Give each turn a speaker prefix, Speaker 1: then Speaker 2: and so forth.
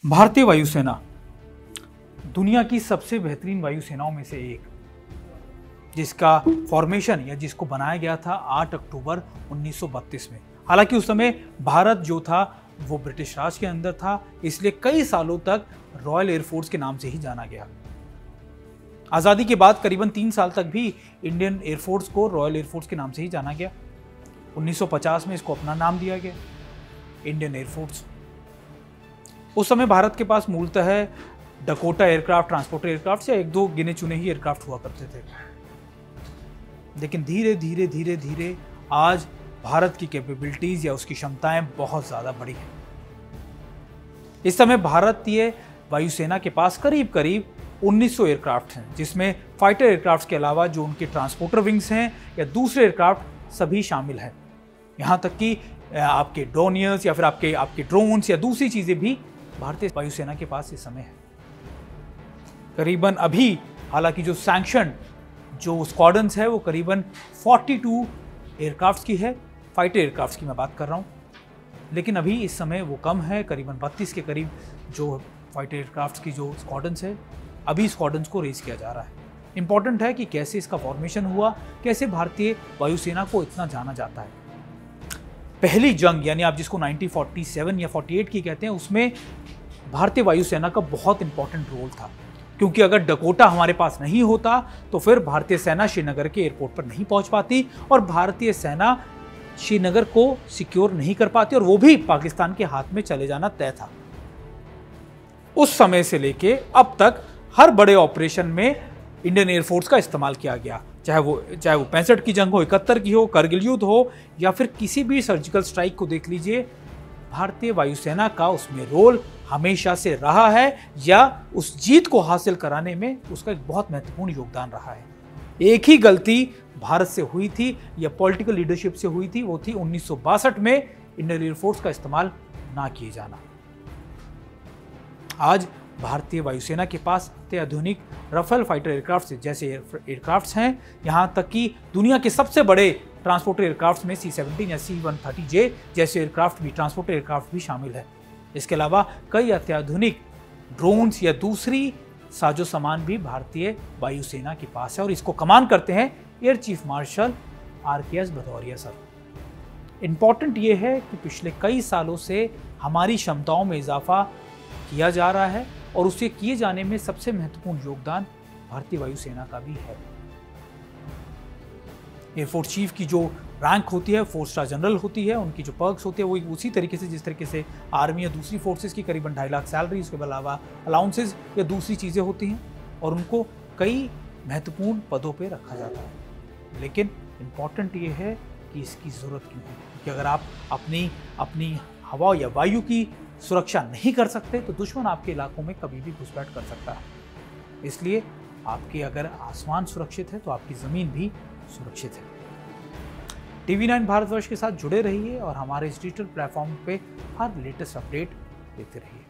Speaker 1: भारतीय वायुसेना दुनिया की सबसे बेहतरीन वायुसेनाओं में से एक, जिसका फॉर्मेशन या जिसको बनाया गया था 8 अक्टूबर 1932 में। हालांकि उस समय भारत जो था वो ब्रिटिश राज के अंदर था, इसलिए कई सालों तक रॉयल एयरफोर्स के नाम से ही जाना गया। आज़ादी के बाद करीबन 3 साल तक भी इंडियन एयरफोर्स को रॉयल एयरफोर्स के नाम से ही जाना गया। 1950 में इसको अपना नाम दिया गया, इंडियन एयरफोर्स। उस समय भारत के पास मूलतः डकोटा एयरक्राफ्ट, ट्रांसपोर्टर एयरक्राफ्ट या एक दो गिने चुने ही एयरक्राफ्ट हुआ करते थे। लेकिन धीरे धीरे धीरे धीरे आज भारत की कैपेबिलिटीज या उसकी क्षमताएं बहुत ज्यादा बढ़ी हैं। इस समय भारतीय वायुसेना के पास करीब करीब 1900 एयरक्राफ्ट हैं, जिसमें फाइटर एयरक्राफ्ट के अलावा जो उनके ट्रांसपोर्टर विंग्स हैं या दूसरे एयरक्राफ्ट सभी शामिल हैं। यहाँ तक कि आपके ड्रोनियर्स या फिर आपके ड्रोन्स या दूसरी चीजें भी भारतीय वायुसेना के पास इस समय है। करीबन अभी हालांकि जो सैंक्शन जो स्क्वाड्रन्स है वो करीबन 42 एयरक्राफ्ट की है, फाइटर एयरक्राफ्ट की मैं बात कर रहा हूँ। लेकिन अभी इस समय वो कम है, करीबन 32 के करीब जो फाइटर एयरक्राफ्ट की जो स्क्वाड्रन्स है, अभी स्क्वाड्रन्स को रेज किया जा रहा है। इंपॉर्टेंट है कि कैसे इसका फॉर्मेशन हुआ, कैसे भारतीय वायुसेना को इतना जाना जाता है। पहली जंग यानी आप जिसको 1947 या 48 की कहते हैं, उसमें भारतीय वायुसेना का बहुत इंपॉर्टेंट रोल था, क्योंकि अगर डकोटा हमारे पास नहीं होता तो फिर भारतीय सेना श्रीनगर के एयरपोर्ट पर नहीं पहुंच पाती और भारतीय सेना श्रीनगर को सिक्योर नहीं कर पाती और वो भी पाकिस्तान के हाथ में चले जाना तय था। उस समय से लेके अब तक हर बड़े ऑपरेशन में इंडियन एयरफोर्स का इस्तेमाल किया गया, चाहे वो 65 की जंग हो, 71 की हो, करगिल युद्ध हो या फिर किसी भी सर्जिकल स्ट्राइक को देख लीजिए, भारतीय वायुसेना का उसमें रोल हमेशा से रहा है या उस जीत को हासिल कराने में उसका एक बहुत महत्वपूर्ण योगदान रहा है। एक ही गलती भारत से हुई थी या पॉलिटिकल लीडरशिप से हुई थी, वो थी 1962 में इंडियन एयरफोर्स का इस्तेमाल ना किए जाना। आज भारतीय वायुसेना के पास अत्याधुनिक रफेल फाइटर एयरक्राफ्ट जैसे एयरक्राफ्ट्स हैं, यहाँ तक कि दुनिया के सबसे बड़े ट्रांसपोर्टर एयरक्राफ्ट में C-17 या C-130J जैसे एयरक्राफ्ट भी, ट्रांसपोर्टर एयरक्राफ्ट भी शामिल है। इसके अलावा कई अत्याधुनिक ड्रोन्स या दूसरी साजो सामान भी भारतीय वायुसेना के पास है और इसको कमान करते हैं air chief marshal RKS Bhadauria sir. Important ये है कि पिछले कई सालों से हमारी क्षमताओं में इजाफा किया जा रहा है और उसे किए जाने में सबसे महत्वपूर्ण योगदान भारतीय वायुसेना का भी है। एयरफोर्स चीफ की जो रैंक होती है 4 स्टार जनरल होती है, उनकी जो पर्क्स होती है वो उसी तरीके से जिस तरीके से आर्मी या दूसरी फोर्सेस की करीबन 2.5 लाख सैलरी, उसके अलावा अलाउंसेज या दूसरी चीज़ें होती हैं और उनको कई महत्वपूर्ण पदों पे रखा जाता है। लेकिन इम्पॉर्टेंट ये है कि इसकी ज़रूरत क्यों है, क्योंकि अगर आप अपनी हवा या वायु की सुरक्षा नहीं कर सकते तो दुश्मन आपके इलाकों में कभी भी घुसपैठ कर सकता है। इसलिए आपके अगर आसमान सुरक्षित है तो आपकी ज़मीन भी सुरक्षित है। TV9 भारतवर्ष के साथ जुड़े रहिए और हमारे इस डिजिटल प्लेटफॉर्म पे हर लेटेस्ट अपडेट देते रहिए।